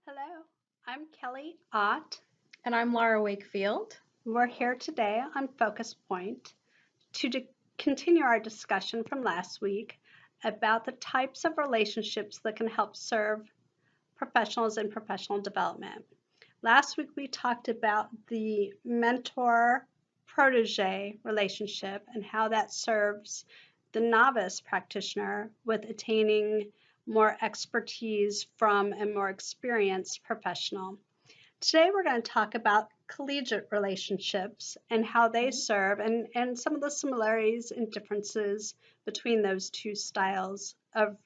Hello, I'm Kelly Ott. And I'm Laura Wakefield. We're here today on Focus Point to continue our discussion from last week about the types of relationships that can help serve professionals in professional development. Last week we talked about the mentor-protege relationship and how that serves the novice practitioner with attaining more expertise from a more experienced professional. Today we're going to talk about collegiate relationships and how they serve and some of the similarities and differences between those two styles of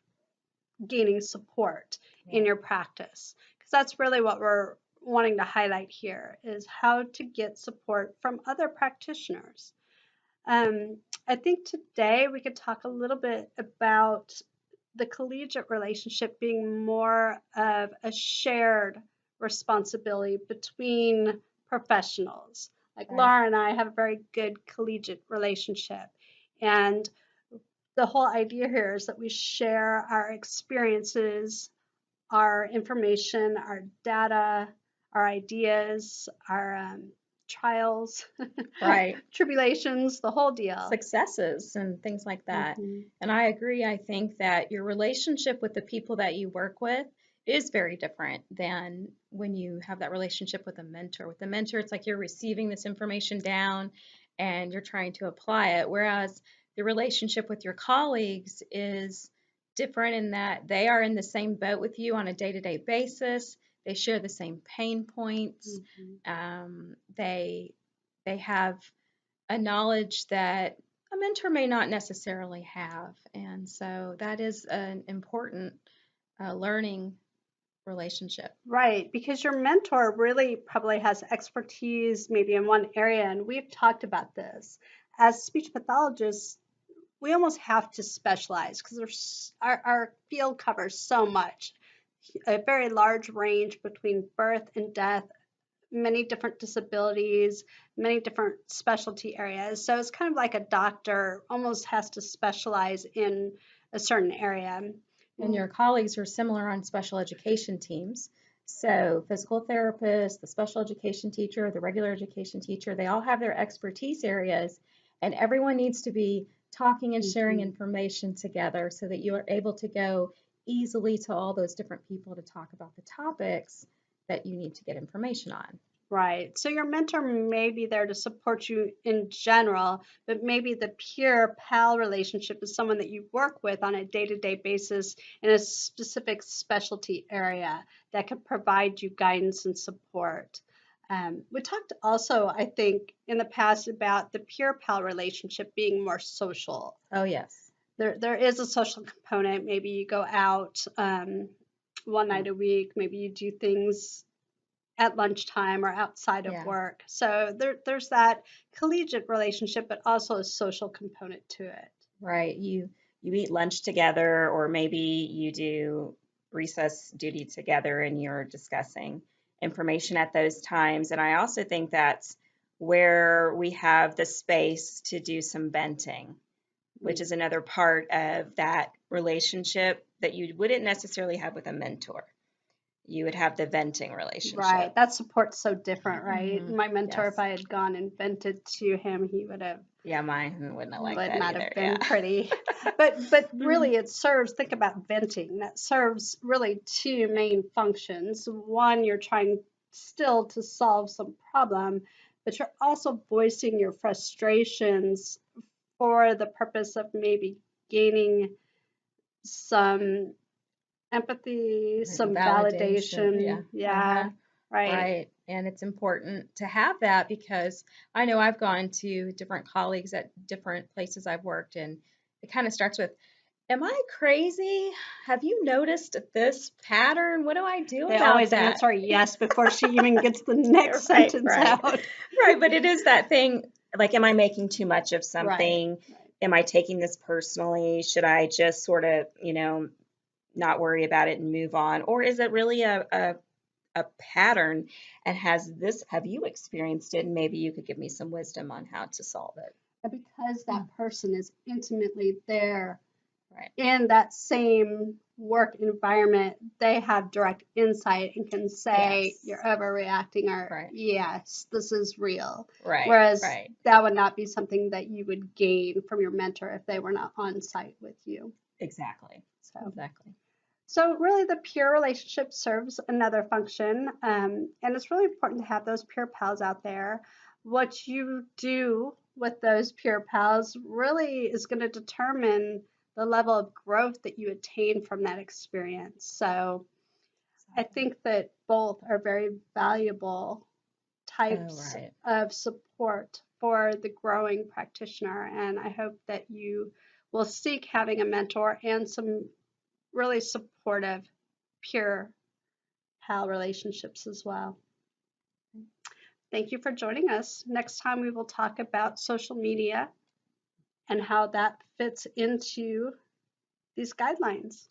gaining support in your practice. Because that's really what we're wanting to highlight here is how to get support from other practitioners. I think today we could talk a little bit about the collegiate relationship being more of a shared responsibility between professionals. Like Right. Laura and I have a very good collegiate relationship. And the whole idea here is that we share our experiences, our information, our data, our ideas, our trials, Right. tribulations, the whole deal. Successes and things like that. Hmm. And I agree. I think that your relationship with the people that you work with is very different than when you have that relationship with a mentor. With a mentor, it's like you're receiving this information down and you're trying to apply it. Whereas the relationship with your colleagues is different in that they are in the same boat with you on a day-to-day basis. They share the same pain points. Hmm. They have a knowledge that a mentor may not necessarily have. And so that is an important learning relationship. Right, because your mentor really probably has expertise maybe in one area, and we've talked about this. As speech pathologists, we almost have to specialize because our field covers so much, a very large range between birth and death, many different disabilities, many different specialty areas. So it's kind of like a doctor almost has to specialize in a certain area. And your colleagues are similar on special education teams. So, physical therapists, the special education teacher, the regular education teacher, they all have their expertise areas, and everyone needs to be talking and sharing Mhm. information together so that you are able to go easily to all those different people to talk about the topics that you need to get information on. Right. So your mentor may be there to support you in general, but maybe the peer pal relationship is someone that you work with on a day-to-day basis in a specific specialty area that can provide you guidance and support. We talked also, I think, in the past about the peer pal relationship being more social. Oh, yes. There is a social component. Maybe you go out one Yeah. night a week. Maybe you do things at lunchtime or outside of Yeah. work. So there's that collegiate relationship, but also a social component to it. Right. You eat lunch together, or maybe you do recess duty together and you're discussing information at those times. And I also think that's where we have the space to do some venting, which is another part of that relationship that you wouldn't necessarily have with a mentor. You would have the venting Right. relationship. That support's so different, right? Hmm. My mentor, if Yes. I had gone and vented to him, he Yeah, mine wouldn't have liked would that not have either. Yeah. been pretty. But Mhm. really it serves, think about venting. That serves really two main functions. One, you're trying still to solve some problem, but you're also voicing your frustrations for the purpose of maybe gaining some empathy, some Validation. Yeah. validation. Yeah, Uh-huh. right. Right. And it's important to have that because I know I've gone to different colleagues at different places I've worked, and it kind of starts with, am I crazy? Have you noticed this pattern? What do I do They about always that? answer yes before she even gets the next Right, sentence right. out. Right, but it is that thing, like, am I making too much of Right, something? right. Am I taking this personally? Should I just sort of, not worry about it and move on? Or is it really a pattern? And have you experienced it? And maybe you could give me some wisdom on how to solve it. And because Hmm. that person is intimately there Right. in that same work environment, they have direct insight and can say Yes. you're overreacting or Right. yes, this is real. Right. Whereas Right. that would not be something that you would gain from your mentor if they were not on site with you. Exactly. So, Exactly. so really the peer relationship serves another function. And it's really important to have those peer pals out there. What you do with those peer pals really is going to determine the level of growth that you attain from that experience. So I Exactly. think that both are very valuable Oh, types right. of support for the growing practitioner. And I hope that you will seek having a mentor and some really supportive peer pal relationships as well. Thank you for joining us. Next time we will talk about social media and how that fits into these guidelines.